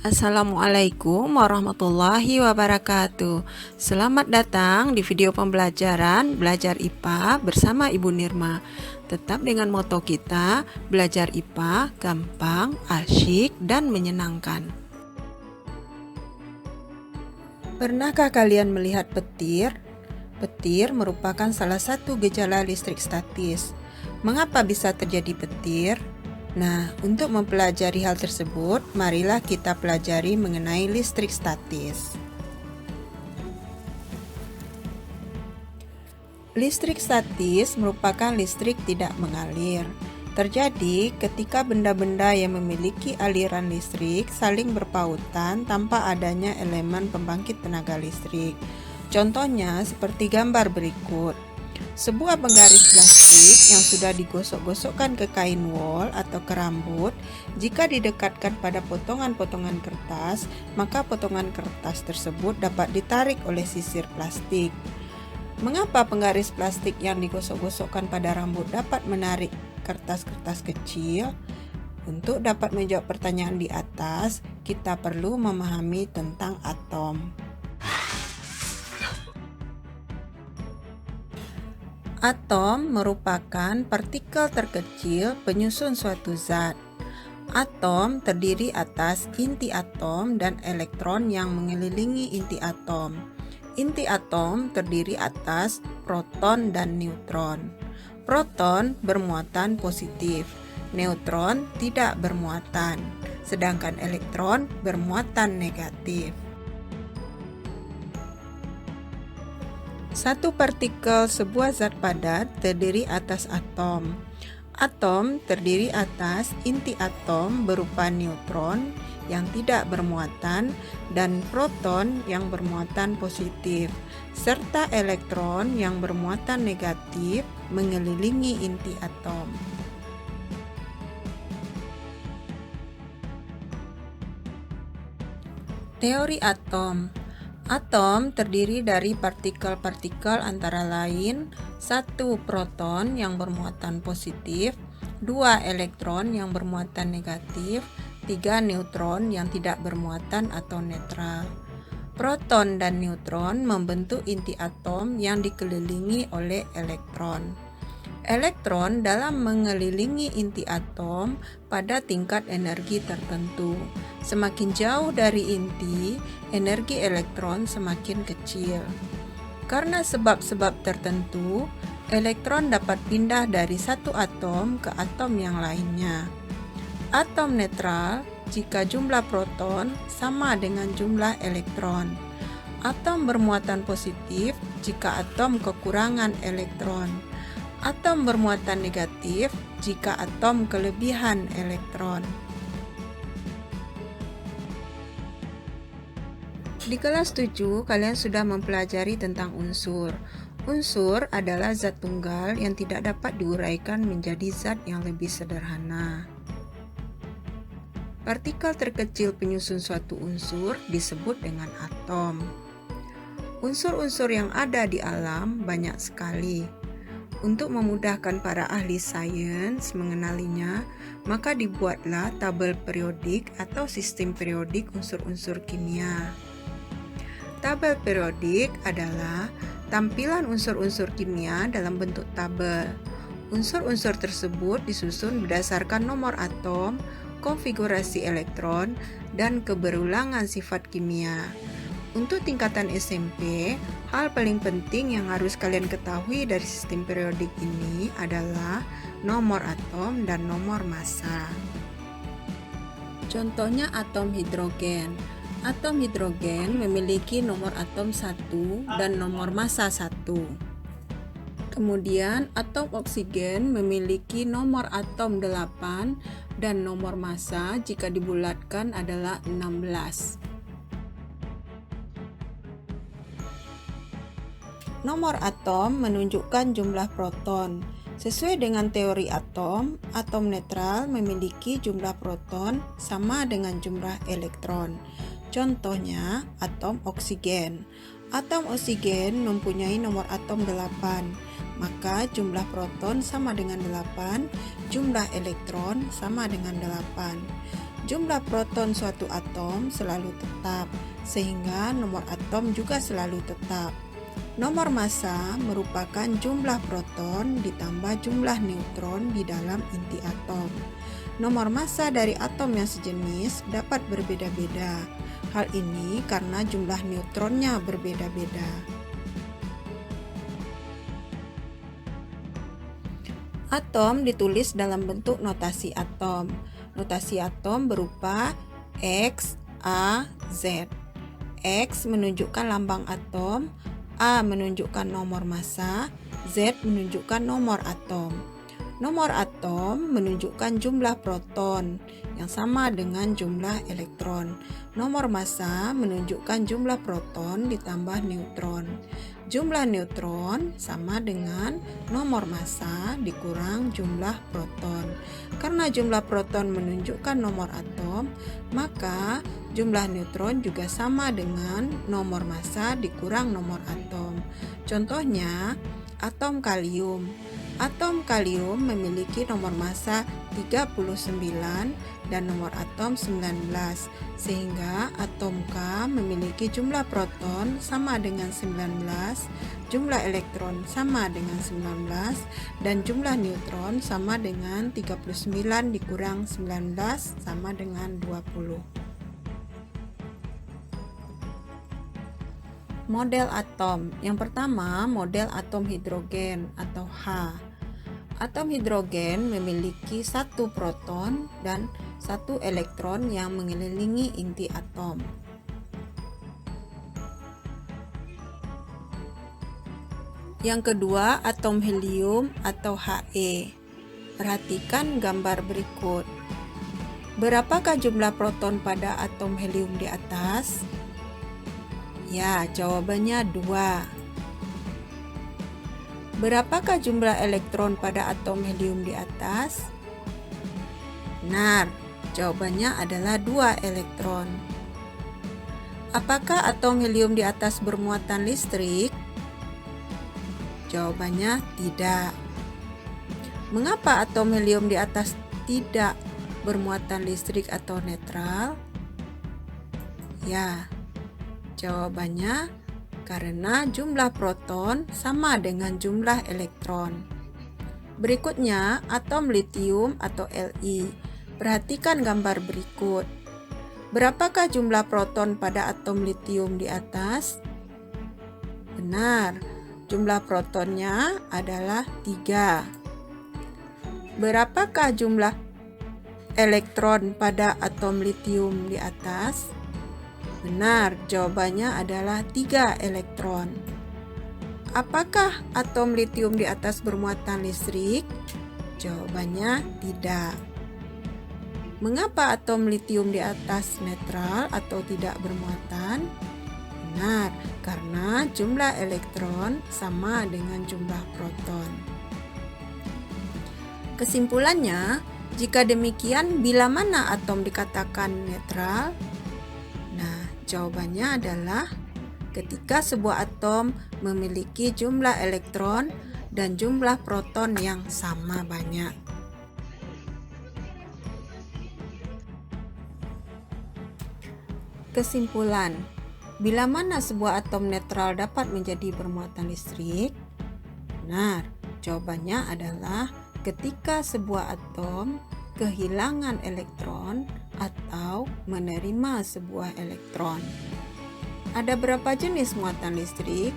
Assalamualaikum warahmatullahi wabarakatuh. Selamat datang di video pembelajaran Belajar IPA bersama Ibu Nirma. Tetap dengan moto kita, belajar IPA gampang, asyik, dan menyenangkan. Pernahkah kalian melihat petir? Petir merupakan salah satu gejala listrik statis. Mengapa bisa terjadi petir? Nah, untuk mempelajari hal tersebut, marilah kita pelajari mengenai listrik statis. Listrik statis merupakan listrik tidak mengalir. Terjadi ketika benda-benda yang memiliki aliran listrik saling berpautan tanpa adanya elemen pembangkit tenaga listrik. Contohnya seperti gambar berikut. Sebuah penggaris plastik yang sudah digosok-gosokkan ke kain wol atau ke rambut, jika didekatkan pada potongan-potongan kertas, maka potongan kertas tersebut dapat ditarik oleh sisir plastik. Mengapa penggaris plastik yang digosok-gosokkan pada rambut dapat menarik kertas-kertas kecil? Untuk dapat menjawab pertanyaan di atas, kita perlu memahami tentang atom. Atom merupakan partikel terkecil penyusun suatu zat. Atom terdiri atas inti atom dan elektron yang mengelilingi inti atom. Inti atom terdiri atas proton dan neutron. Proton bermuatan positif, neutron tidak bermuatan, sedangkan elektron bermuatan negatif. Satu partikel sebuah zat padat terdiri atas atom. Atom terdiri atas inti atom berupa neutron yang tidak bermuatan dan proton yang bermuatan positif, serta elektron yang bermuatan negatif mengelilingi inti atom. Teori atom. Atom terdiri dari partikel-partikel antara lain 1 proton yang bermuatan positif, 2 elektron yang bermuatan negatif, 3 neutron yang tidak bermuatan atau netral. Proton dan neutron membentuk inti atom yang dikelilingi oleh elektron. Elektron dalam mengelilingi inti atom pada tingkat energi tertentu. Semakin jauh dari inti, energi elektron semakin kecil. Karena sebab-sebab tertentu, elektron dapat pindah dari satu atom ke atom yang lainnya. Atom netral jika jumlah proton sama dengan jumlah elektron. Atom bermuatan positif jika atom kekurangan elektron. Atom bermuatan negatif jika atom kelebihan elektron. Di kelas 7, kalian sudah mempelajari tentang unsur. Unsur adalah zat tunggal yang tidak dapat diuraikan menjadi zat yang lebih sederhana. Partikel terkecil penyusun suatu unsur disebut dengan atom. Unsur-unsur yang ada di alam banyak sekali. Untuk memudahkan para ahli sains mengenalinya, maka dibuatlah tabel periodik atau sistem periodik unsur-unsur kimia. Tabel periodik adalah tampilan unsur-unsur kimia dalam bentuk tabel. Unsur-unsur tersebut disusun berdasarkan nomor atom, konfigurasi elektron, dan keberulangan sifat kimia. Untuk tingkatan SMP, hal paling penting yang harus kalian ketahui dari sistem periodik ini adalah nomor atom dan nomor massa. Contohnya atom hidrogen. Atom hidrogen memiliki nomor atom 1 dan nomor massa 1. Kemudian atom oksigen memiliki nomor atom 8 dan nomor massa jika dibulatkan adalah 16. Nomor atom menunjukkan jumlah proton. Sesuai dengan teori atom, atom netral memiliki jumlah proton sama dengan jumlah elektron. Contohnya, atom oksigen. Atom oksigen mempunyai nomor atom 8, maka jumlah proton sama dengan 8, jumlah elektron sama dengan 8. Jumlah proton suatu atom selalu tetap, sehingga nomor atom juga selalu tetap. Nomor massa merupakan jumlah proton ditambah jumlah neutron di dalam inti atom. Nomor massa dari atom yang sejenis dapat berbeda-beda. Hal ini karena jumlah neutronnya berbeda-beda. Atom ditulis dalam bentuk notasi atom. Notasi atom berupa X, A, Z. X menunjukkan lambang atom, A menunjukkan nomor massa, Z menunjukkan nomor atom. Nomor atom menunjukkan jumlah proton yang sama dengan jumlah elektron. Nomor massa menunjukkan jumlah proton ditambah neutron. Jumlah neutron sama dengan nomor massa dikurang jumlah proton. Karena jumlah proton menunjukkan nomor atom, maka jumlah neutron juga sama dengan nomor massa dikurang nomor atom. Contohnya, atom kalium. Atom kalium memiliki nomor massa 39 dan nomor atom 19, sehingga atom K memiliki jumlah proton sama dengan 19, jumlah elektron sama dengan 19, dan jumlah neutron sama dengan 39 dikurang 19 sama dengan 20. Model atom. Yang pertama, model atom hidrogen atau H. Atom hidrogen memiliki satu proton dan satu elektron yang mengelilingi inti atom. Yang kedua, atom helium atau He. Perhatikan gambar berikut. Berapakah jumlah proton pada atom helium di atas? Ya, jawabannya 2. Berapakah jumlah elektron pada atom helium di atas? Benar, jawabannya adalah 2 elektron. Apakah atom helium di atas bermuatan listrik? Jawabannya tidak. Mengapa atom helium di atas tidak bermuatan listrik atau netral? Ya, jawabannya karena jumlah proton sama dengan jumlah elektron. Berikutnya, atom litium atau Li. Perhatikan gambar berikut. Berapakah jumlah proton pada atom litium di atas? Benar, jumlah protonnya adalah 3. Berapakah jumlah elektron pada atom litium di atas? Benar, jawabannya adalah 3 elektron. Apakah atom litium di atas bermuatan listrik? Jawabannya tidak. Mengapa atom litium di atas netral atau tidak bermuatan? Benar, karena jumlah elektron sama dengan jumlah proton. Kesimpulannya, jika demikian, bila mana atom dikatakan netral? Jawabannya adalah ketika sebuah atom memiliki jumlah elektron dan jumlah proton yang sama banyak. Kesimpulan, bila mana sebuah atom netral dapat menjadi bermuatan listrik? Benar, jawabannya adalah ketika sebuah atom kehilangan elektron atau menerima sebuah elektron. Ada berapa jenis muatan listrik?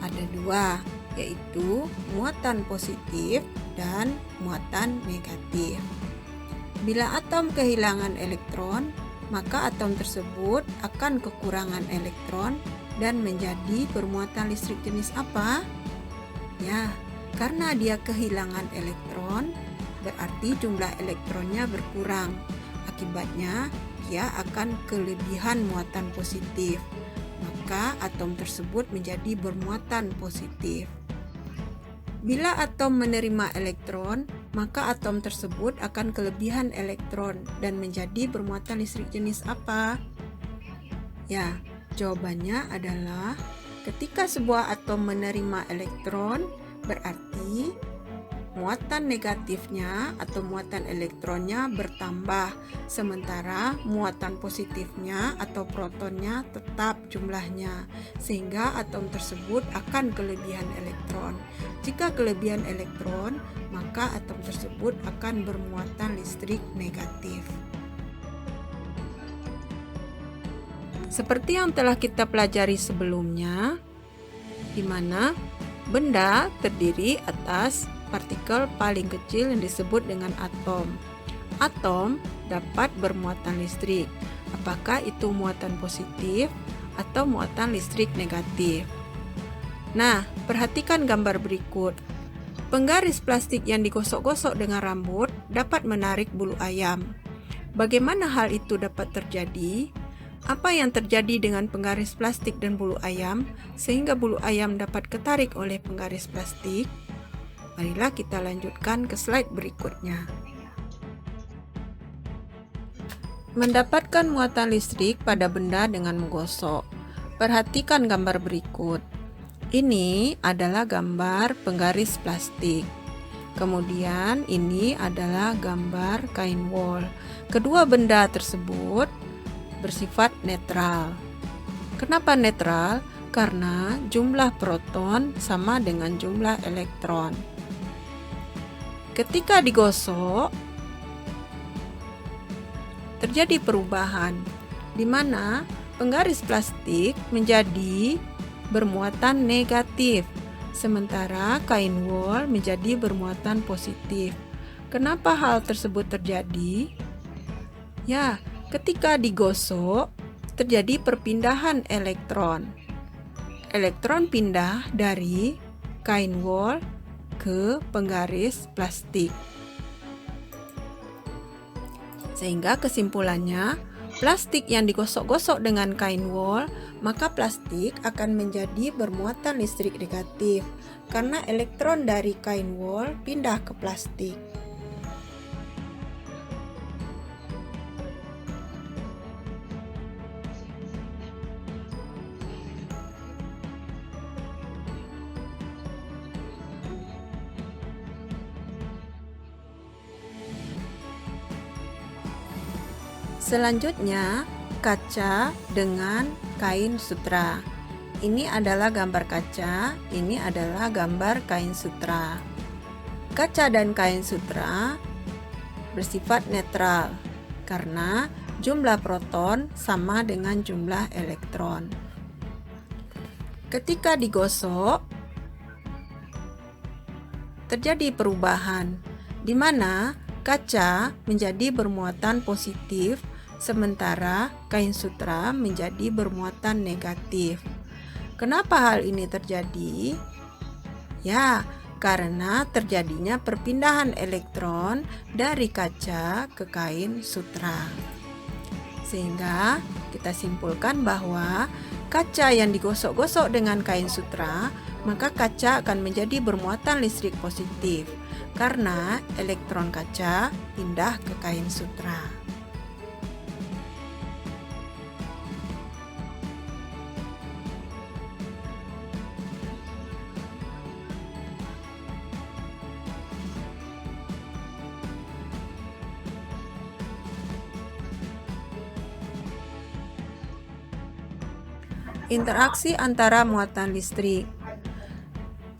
Ada 2, yaitu muatan positif dan muatan negatif. Bila atom kehilangan elektron, maka atom tersebut akan kekurangan elektron dan menjadi bermuatan listrik jenis apa? Ya, karena dia kehilangan elektron, berarti jumlah elektronnya berkurang. Akibatnya, dia akan kelebihan muatan positif. Maka atom tersebut menjadi bermuatan positif. Bila atom menerima elektron, maka atom tersebut akan kelebihan elektron dan menjadi bermuatan listrik jenis apa? Ya, jawabannya adalah ketika sebuah atom menerima elektron, berarti muatan negatifnya atau muatan elektronnya bertambah, sementara muatan positifnya atau protonnya tetap jumlahnya, sehingga atom tersebut akan kelebihan elektron. Jika kelebihan elektron, maka atom tersebut akan bermuatan listrik negatif. Seperti yang telah kita pelajari sebelumnya, di mana benda terdiri atas partikel paling kecil yang disebut dengan atom. Atom dapat bermuatan listrik, apakah itu muatan positif atau muatan listrik negatif. Nah, perhatikan gambar berikut. Penggaris plastik yang digosok-gosok dengan rambut dapat menarik bulu ayam. Bagaimana hal itu dapat terjadi? Apa yang terjadi dengan penggaris plastik dan bulu ayam sehingga bulu ayam dapat ketarik oleh penggaris plastik? Marilah kita lanjutkan ke slide berikutnya. Mendapatkan muatan listrik pada benda dengan menggosok. Perhatikan gambar berikut. Ini adalah gambar penggaris plastik. Kemudian ini adalah gambar kain wol. Kedua benda tersebut bersifat netral. Kenapa netral? Karena jumlah proton sama dengan jumlah elektron. Ketika digosok, terjadi perubahan, di mana penggaris plastik menjadi bermuatan negatif, sementara kain wol menjadi bermuatan positif. Kenapa hal tersebut terjadi? Ya, ketika digosok, terjadi perpindahan elektron. Elektron pindah dari kain wol ke penggaris plastik. Sehingga kesimpulannya, plastik yang digosok-gosok dengan kain wol, maka plastik akan menjadi bermuatan listrik negatif karena elektron dari kain wol pindah ke plastik. Selanjutnya, kaca dengan kain sutra. Ini adalah gambar kaca, ini adalah gambar kain sutra. Kaca dan kain sutra bersifat netral karena jumlah proton sama dengan jumlah elektron. Ketika digosok, terjadi perubahan di mana kaca menjadi bermuatan positif, sementara kain sutra menjadi bermuatan negatif. Kenapa hal ini terjadi? Ya, karena terjadinya perpindahan elektron dari kaca ke kain sutra. Sehingga kita simpulkan bahwa kaca yang digosok-gosok dengan kain sutra, maka kaca akan menjadi bermuatan listrik positif karena elektron kaca pindah ke kain sutra. Interaksi antara muatan listrik.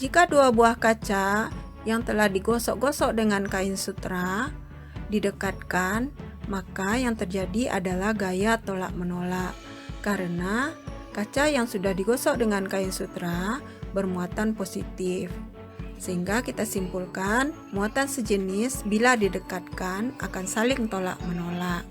Jika dua buah kaca yang telah digosok-gosok dengan kain sutra didekatkan, maka yang terjadi adalah gaya tolak-menolak karena kaca yang sudah digosok dengan kain sutra bermuatan positif. Sehingga kita simpulkan muatan sejenis bila didekatkan akan saling tolak-menolak.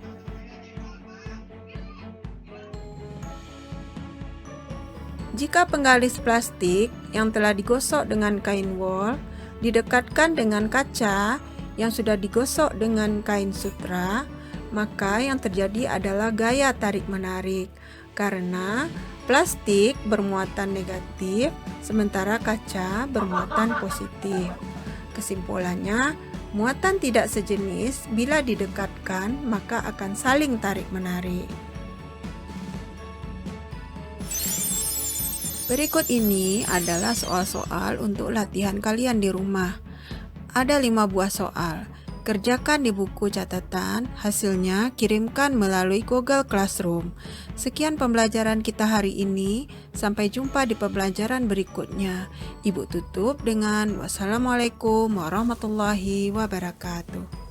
Jika penggaris plastik yang telah digosok dengan kain wol didekatkan dengan kaca yang sudah digosok dengan kain sutra, maka yang terjadi adalah gaya tarik-menarik karena plastik bermuatan negatif sementara kaca bermuatan positif. Kesimpulannya, muatan tidak sejenis bila didekatkan maka akan saling tarik-menarik. Berikut ini adalah soal-soal untuk latihan kalian di rumah. Ada 5 buah soal. Kerjakan di buku catatan, hasilnya kirimkan melalui Google Classroom. Sekian pembelajaran kita hari ini, sampai jumpa di pembelajaran berikutnya. Ibu tutup dengan wassalamualaikum warahmatullahi wabarakatuh.